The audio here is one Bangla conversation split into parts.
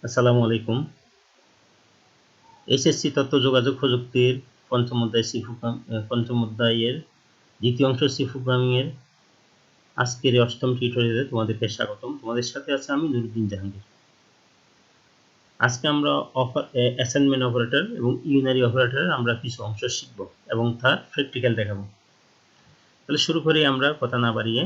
আসসালামু আলাইকুম। এইচএসসি তথ্য যোগাযোগ প্রযুক্তির পঞ্চম অধ্যায়ের দ্বিতীয় অংশ সি প্রোগ্রামিং এর আজকের অষ্টম টিউটোরিয়ালে তোমাদেরকে স্বাগতম। তোমাদের সাথে আছে আমি নুরুদ্দিন জাহাঙ্গীর। আজকে আমরা অ্যাসাইনমেন্ট অপারেটর এবং ইউনারি অপারেটরের আমরা কিছু অংশ শিখব এবং তার প্র্যাকটিক্যাল দেখাবো। তাহলে শুরু করি আমরা কথা না বাড়িয়ে।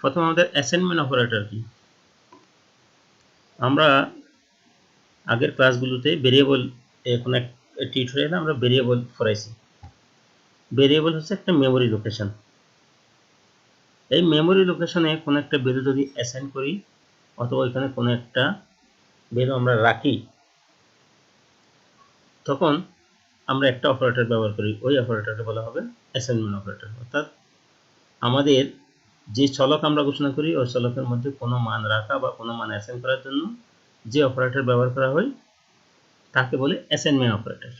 প্রথম আমাদের অ্যাসাইনমেন্ট অপারেটর কি? আমরা আগের ক্লাসগুলোতে ভেরিয়েবল কোনো এক টিউটোরিয়ালে আমরা ভেরিয়েবল পড়াইছি। ভেরিয়েবল হচ্ছে একটা মেমোরি লোকেশন। এই মেমোরি লোকেশনে কোনো একটা ভ্যালু যদি অ্যাসাইন করি অথবা এখানে কোনো একটা ভ্যালু আমরা রাখি, তখন আমরা একটা অপারেটর ব্যবহার করি। ওই অপারেটরটা বলা হবে অ্যাসাইনমেন্ট অপারেটর। অর্থাৎ আমাদের যে চলক আমরা ঘোষণা করি ওই চলকের মধ্যে কোনো মান রাখা বা কোনো মান অ্যাসাইন করার জন্য যে অপারেটর ব্যবহার করা হয় তাকে বলে অ্যাসাইনমেন্ট অপারেটর।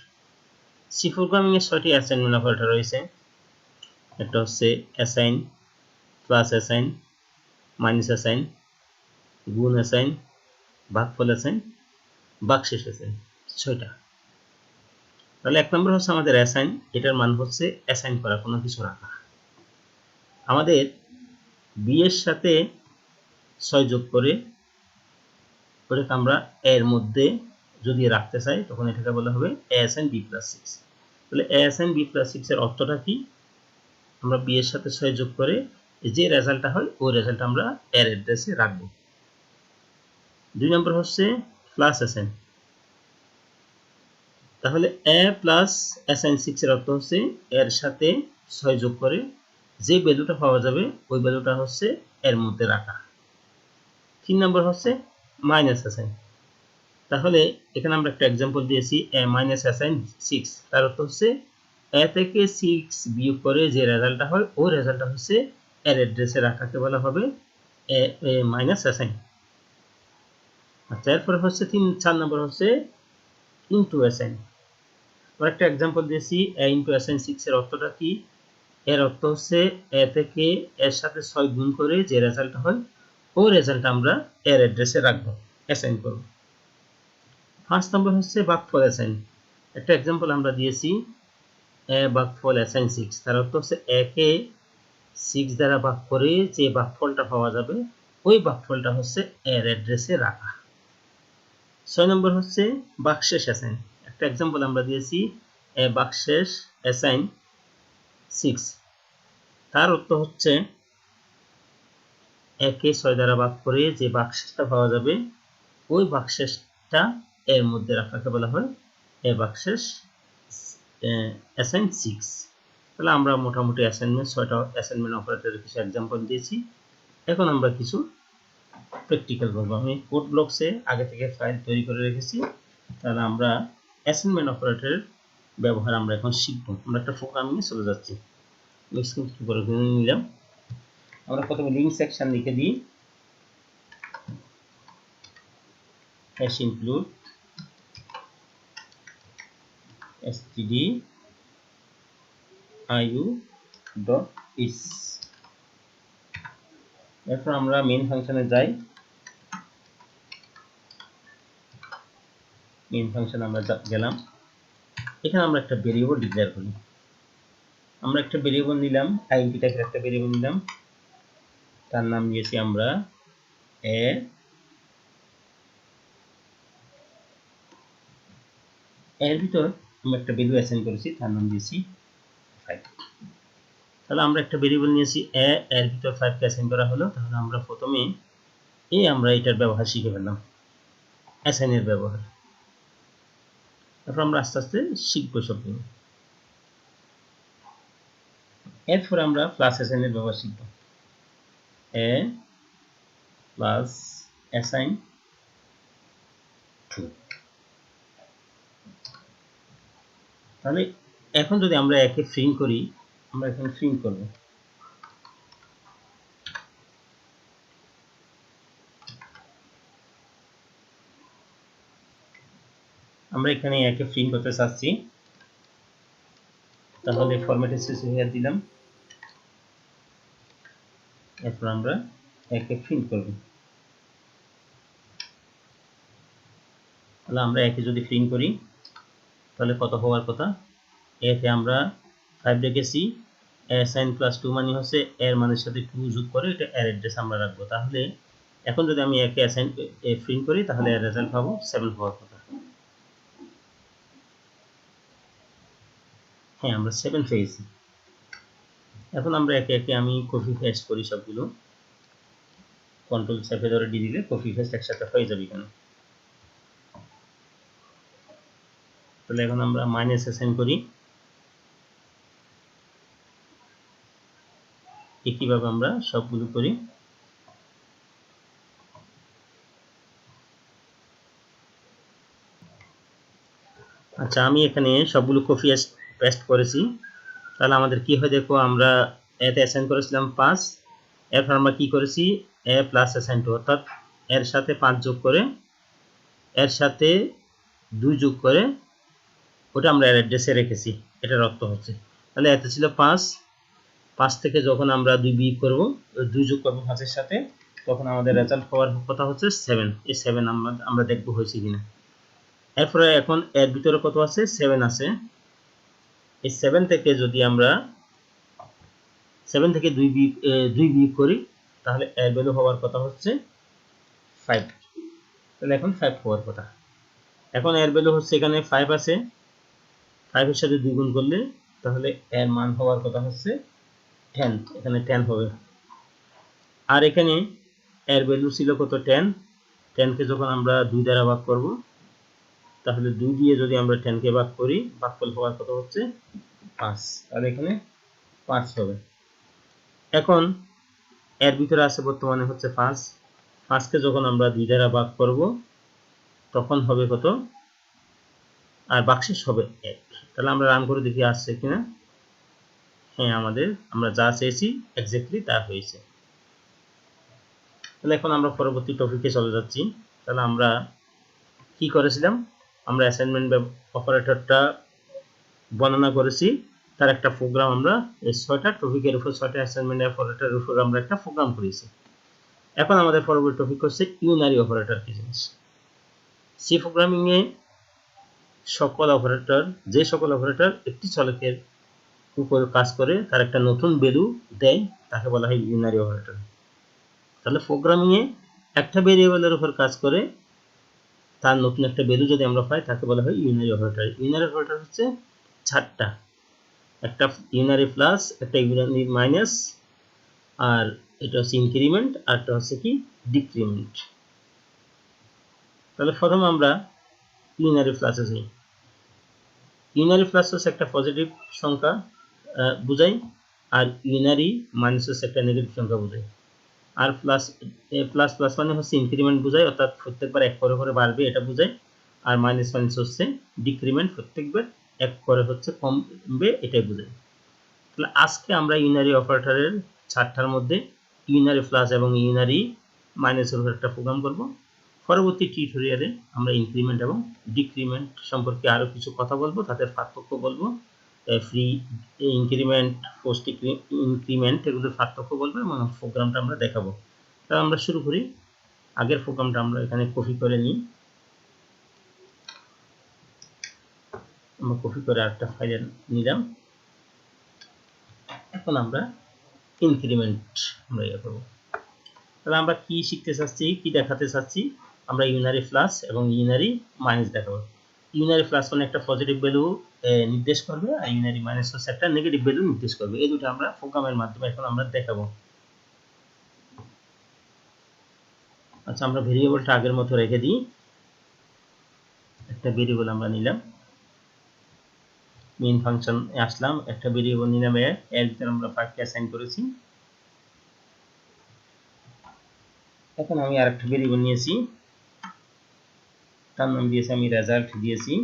সি প্রোগ্রামিং এর 6টি অ্যাসাইনমেন্ট অপারেটর রয়েছে। একটা হচ্ছে assign, plus assign, minus assign, গুণ অ্যাসাইন, ভাগফল অ্যাসাইন, ভাগশেষ অ্যাসাইন, 6টা। তাহলে এক নম্বর হচ্ছে আমাদের অ্যাসাইন। এটার মান হচ্ছে অ্যাসাইন করা, কোনো কিছু রাখা। আমাদের বি এর সাথে 6 যোগ করে ওটাকে আমরা এর মধ্যে যদি রাখতে চাই তখন এটাকে বলা হবে এ অ্যাসাইন বি প্লাস 6। তাহলে এ অ্যাসাইন বি প্লাস 6 এর অর্থটা কি? আমরা বি এর সাথে 6 যোগ করে যে রেজাল্টটা হয় ওই রেজাল্ট আমরা এর অ্যাড্রেসে রাখবো। 2 নম্বর হচ্ছে প্লাস অ্যাসাইন। তাহলে এ প্লাস অ্যাসাইন 6 এর অর্থ হচ্ছে এর সাথে 6 যোগ করে যে ভ্যালুটা পাওয়া যাবে ওই ভ্যালুটা হচ্ছে এর মধ্যে রাখা। 3 নম্বর হচ্ছে মাইনাস অ্যাসাইন। তাহলে এখানে আমরা একটা एग्जांपल দিয়েছি এ মাইনাস অ্যাসাইন 6। তার অর্থ হচ্ছে এ থেকে 6 বিয়োগ করে যে রেজাল্টটা হয় ওই রেজাল্টটা হচ্ছে এর অ্যাড্রেসে রাখাকে বলা হবে এ মাইনাস অ্যাসাইন। আচ্ছা, এরপর হচ্ছে 4 নম্বর হচ্ছে ইনটু অ্যাসাইন। আমরা একটা एग्जांपल দিয়েছি এ ইনটু অ্যাসাইন 6 এর অর্থটা কি? এর অর্থ হচ্ছে এ থেকে এর সাথে 6 গুণ করে যে রেজাল্ট হয় ওই রেজাল্ট আমরা এর অ্যাড্রেসে রাখবো, অ্যাসাইন করব। 5 নম্বর হচ্ছে ভাগফল অ্যাসাইন। একটা एग्जांपल আমরা দিয়েছি এ ভাগফল অ্যাসাইন 6। তার অর্থ হচ্ছে এ কে 6 দ্বারা ভাগ করে যে ভাগফলটা পাওয়া যাবে ওই ভাগফলটা হচ্ছে এর অ্যাড্রেসে রাখা। 6 নম্বর হচ্ছে ভাগশেষ অ্যাসাইন। একটা एग्जांपल আমরা দিয়েছি এ ভাগশেষ অ্যাসাইন 6। তার অর্থ হচ্ছে এ কে 6 দ্বারা ভাগ করে যে ভাগশেষটা পাওয়া যাবে ওই ভাগশেষটা এর মধ্যে রাখাকে বলা হয় এ ভাগশেষ অ্যাসাইন 6। তাহলে আমরা মোটামুটি অ্যাসাইনমেন্ট 6টা অ্যাসাইনমেন্ট অপারেটরের কিছু एग्जांपल দিয়েছি। এখন আমরা কিছু প্র্যাকটিক্যাল করব। আমি কোড ব্লকসে আগে থেকে ফাইল তৈরি করে রেখেছি। তাহলে আমরা অ্যাসাইনমেন্ট অপারেটরের ব্যবহার আমরা এখন শিখব। আমরা একটা প্রোগ্রামিং এ চলে যাচ্ছি। স্ক্রিন কি করে নিলাম। আমরা প্রথমে লিঙ্ক সেকশন লিখে দিই hash include stdio.is। এরপর আমরা মেইন ফাংশনে যাই। মেইন ফাংশন আমরা গেলাম। এখানে আমরা একটা ভেরিয়েবল ডিক্লেয়ার করি। আমরা একটা ভেরিয়েবল নিলাম, আইডি টাইপের একটা ভেরিয়েবল নিলাম। তার নাম দিয়েছি আমরা এ। এর ভিতর আমরা একটা ভ্যালু অ্যাসাইন করেছি, তার নাম দিয়েছি 5। তাহলে আমরা একটা ভেরিয়েবল নিয়েছি এ, এর ভিতর 5 কে অ্যাসাইন করা হলো। তাহলে আমরা প্রথমে আমরা এটার ব্যবহার শিখে ফেললাম, অ্যাসাইনের ব্যবহার। তারপর আমরা আস্তে আস্তে শিখবো সবগুলো। এরপর আমরা প্লাস অ্যাসাইনের ব্যবহার শিখব। এ প্লাস অ্যাসাইন 2। তাহলে এখন যদি আমরা একে প্রিন্ট করি, আমরা এখানে প্রিন্ট করব আমরা এখানে একে প্রিন্ট করতে চাচ্ছি। তাহলে ফরম্যাট স্পেসিফায়ার দিলাম, এরপর আমরা একে প্রিন্ট করব। তাহলে আমরা একে যদি প্রিন্ট করি তাহলে কত হওয়ার কথা, এতে আমরা 5 রেখেছি, sin প্লাস 2 মানে হচ্ছে এর মানের সাথে 2 যোগ করে এটা এর অ্যাড্রেস আমরা রাখবো। তাহলে এখন যদি আমি একে অ্যাসাইন প্রিন্ট করি তাহলে এর রেজাল্ট পাবো 7 হওয়ার কথা। হ্যাঁ, আমরা 7 পেয়েছি। এখন আমরা একে একে আমি কপি পেস্ট করি সবগুলো, কন্ট্রোল চেপে ধরে ডি দিলে কপি পেস্ট একসাথে হয়ে যাবে এখানে। তাহলে এখন আমরা মাইনাস অ্যাসাইন করি, একইভাবে আমরা সবগুলো করি। আচ্ছা, আমি এখানে সবগুলো কপি পেস্ট করেছি। তাহলে আমাদের কি হয় দেখো, আমরা এতে অ্যাসাইন করেছিলাম 5, এরপর আমরা কি করেছি এ প্লাস অ্যাসাইন 2, অর্থাৎ এর সাথে 5 যোগ করে এর সাথে 2 যোগ করে ওটা আমরা এর অ্যাড্রেসে রেখেছি, এটার অর্থ হচ্ছে। তাহলে এতে ছিল 5 থেকে যখন আমরা 2 বিয়োগ করব, 2 যোগ করব 5 এর সাথে, তখন আমাদের রেজাল্ট হওয়ার কথা হচ্ছে 7। এই 7 আমরা দেখব হয়েছে কিনা। এরপরে এখন এর ভিতরে কত আছে, 7 আছে। এই 7 থেকে যদি আমরা 7 থেকে 2 বিয়োগ করি তাহলে এর ভ্যালু হওয়ার কথা হচ্ছে 5। তাহলে এখন 5 হওয়ার কথা। এখন এর ভ্যালু হচ্ছে এখানে 5 আছে, 5 এর সাথে 2 গুণ করলে তাহলে এর মান হওয়ার কথা হচ্ছে 10, এখানে 10 হবে। আর এখানে এর ভ্যালু ছিল কত, 10। 10 কে যখন আমরা 2 দ্বারা ভাগ করব তাহলে 2 দিয়ে যদি আমরা 10 কে ভাগ করি, ভাগফল হওয়ার কথা হচ্ছে 5, তাহলে এখানে 5 হবে। এখন এর ভিতরে আছে বর্তমানে হচ্ছে 5, 5 কে যখন আমরা 2 দ্বারা ভাগ করব তখন হবে কত, আর বাক্সেস হবে 1। তাহলে আমরা রান করে দেখি আসছে কিনা। হ্যাঁ, আমরা যা চেয়েছি এক্স্যাক্টলি তা হয়েছে। তাহলে এখন আমরা পরবর্তী টপিকে চলে যাচ্ছি। তাহলে আমরা কি করেছিলাম, আমরা অ্যাসাইনমেন্ট অপারেটরটা বর্ণনা করেছি, তার একটা প্রোগ্রাম আমরা এই 6টা টপিকের উপর 6টা অ্যাসাইনমেন্ট অপারেটরের উপর আমরা একটা প্রোগ্রাম করেছি। এখন আমাদের পরবর্তী টপিক হচ্ছে ইউনারি অপারেটর কি জিনিস। সি প্রোগ্রামিং এ যে সকল অপারেটর একটি চলকের উপর কাজ করে তার একটা নতুন ভ্যালু দেয় তাকে বলা হয় ইউনারি অপারেটর। তাহলে প্রোগ্রামিং এ একটা ভেরিয়েবলের উপর কাজ করে তার নতুন একটা ভ্যালু যদি আমরা পাই তাকে বলা হয় ইউনারি অপারেটর। ইউনারি অপারেটর হচ্ছে 4টা, একটা ইউনারি প্লাস, একটা ইউনারি মাইনাস, আর এটা হচ্ছে ইনক্রিমেন্ট, আর একটা হচ্ছে কি ডিক্রিমেন্ট। তাহলে প্রথম আমরা ইউনারি প্লাসে যাই। ইউনারি প্লাস হচ্ছে একটা পজিটিভ সংখ্যা বোঝায়, আর ইউনারি মাইনাস হচ্ছে একটা নেগেটিভ সংখ্যা বোঝায়। আর প্লাস প্লাস মানে হচ্ছে ইনক্রিমেন্ট বোঝায়, অর্থাৎ প্রত্যেকবার 1 করে করে বাড়বে এটা বোঝায়। আর মাইনাস মাইনাস হচ্ছে ডিক্রিমেন্ট, প্রত্যেকবার 1 করে হচ্ছে কমবে এটাই বোঝায়। তাহলে আজকে আমরা ইউনারি অপারেটরের 4টার মধ্যে ইউনারি প্লাস এবং ইউনারি মাইনাসের উপর একটা প্রোগ্রাম করব। পরবর্তী টিউটোরিয়ালে আমরা ইনক্রিমেন্ট এবং ডিক্রিমেন্ট সম্পর্কে আরো কিছু কথা বলবো, তাদের পার্থক্য বলবো, ফ্রি ইনক্রিমেন্ট, পোস্ট ইনক্রিমেন্ট এগুলোর পার্থক্য বলবো এবং প্রোগ্রামটা আমরা দেখাবো। তাহলে আমরা শুরু করি। আগের প্রোগ্রামটা আমরা এখানে কপি করে নিই, আমরা কপি করে আরেকটা ফাইলে নিলাম। এখন আমরা ইনক্রিমেন্ট আমরা করব। তাহলে আমরা কি শিখতে চাচ্ছি, কি দেখাতে চাচ্ছি, আমরা ইউনারি প্লাস এবং ইউনারি মাইনাস দেখাবো। ইউনারি প্লাস মানে একটা পজিটিভ ভ্যালু নির্দেশ করবে, আর ইউনারি মাইনাস হচ্ছে একটা নেগেটিভ ভ্যালু নির্দেশ করবে। এই দুটো আমরা প্রোগ্রামের মাধ্যমে এখন আমরা দেখাবো। আচ্ছা, আমরা ভেরিয়েবলটা আগের মতো রেখে দিই। একটা ভেরিয়েবল আমরা নিলাম, মেইন ফাংশন আসলাম, একটা ভেরিয়েবল নিলাম, এর ভিতরে আমরা 5কে অ্যাসাইন করেছি। এখন আমি আরেকটা ভেরিয়েবল নিয়েছি, তার নাম দিয়েছি আমি রেজাল্ট দিয়েছি।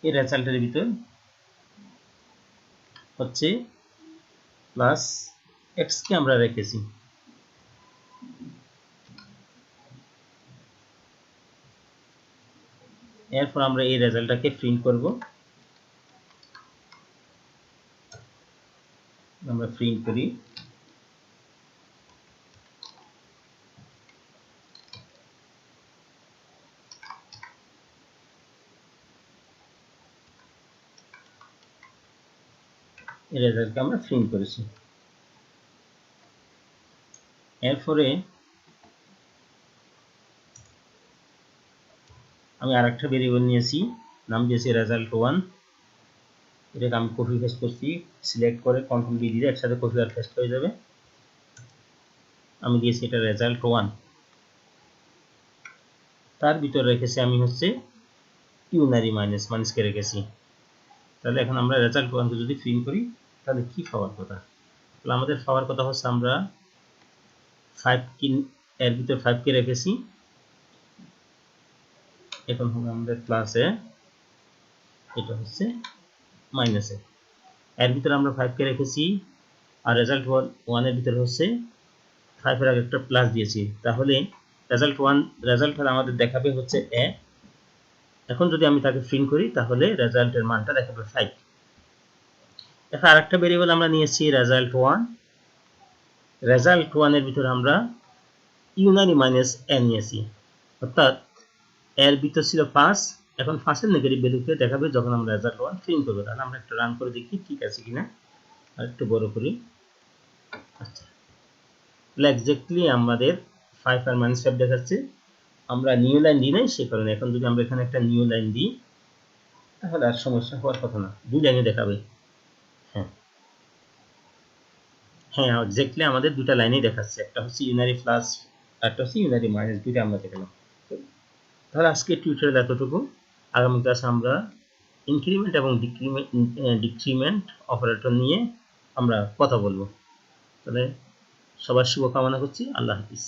এই রেজাল্টের ভিতর হচ্ছে প্লাস এক্স কে আমরা রেখেছি। এরপর আমরা এই রেজাল্টটাকে প্রিন্ট করব। আমরা প্রিন্ট করি, এই রেজাল্টকে আমরা প্রিন্ট করেছি। এরপরে আমি আরেকটা ভেরিয়েবল নিয়েছি, নাম দিয়েছি result1। এটাকে আমি কপি পেস্ট করছি, সিলেক্ট করে কন্ট্রোল ডি দিলে একসাথে কপি আর পেস্ট হয়ে যাবে। আমি দিয়েছি এটা result1, তার ভিতরে রেখেছি আমি হচ্ছে ইউনারি মাইনাসকে রেখেছি। তাহলে এখন আমরা result1কে যদি প্রিন্ট করি তাহলে কি পাওয়ার কথা? তাহলে আমাদের পাওয়ার কথা হচ্ছে আমরা 5 এর ভিতর 5 কে রেখেছি। এখন হবে আমাদের প্লাসে, এটা হচ্ছে মাইনাসে। এর ভিতরে আমরা 5 কে রেখেছি আর result1 এর ভিতরে হচ্ছে 5 এর আগে একটা প্লাস দিয়েছি। তাহলে রেজাল্ট আমাদের দেখাবে হচ্ছে a। এখন যদি আমি তাকে প্রিন্ট করি তাহলে রেজাল্টের মানটা দেখাবে 5। এখন আরেকটা ভেরিয়েবল আমরা নিয়েছি result1 এর ভিতরে আমরা ইউনারি মাইনাস a নিয়েছি, অর্থাৎ এর ভিতর ছিল 5, এখন 5 এর নেগেটিভ ভ্যালুকে দেখাবে যখন আমরা result1 প্রিন্ট করব। তাহলে আমরা একটু রান করে দেখি ঠিক আছে কিনা। আর একটু বড় করি। আচ্ছা, তাহলে এক্স্যাক্টলি আমাদের 5 আর -5 দেখাচ্ছে। আমরা নিউ লাইন দিই নাই সে কারণে। এখন যদি আমরা এখানে একটা নিউ লাইন দিই তাহলে আর সমস্যা হওয়ার কথা না, 2 লাইনে দেখাবে। হ্যাঁ হ্যাঁ, এক্স্যাক্টলি আমাদের 2টা লাইনেই দেখাচ্ছে, একটা হচ্ছে ইউনারি প্লাস আর একটা হচ্ছে ইউনারি মাইনাস, 2টা আমরা দেখালাম। তাহলে আজকে টিউটোরিয়াল এতটুকু। আগামী ক্লাসে আমরা ইনক্রিমেন্ট এবং ডিক্রিমেন্ট অপারেটর নিয়ে আমরা কথা বলবো। তাহলে সবার শুভকামনা করছি। আল্লাহ হাফিজ।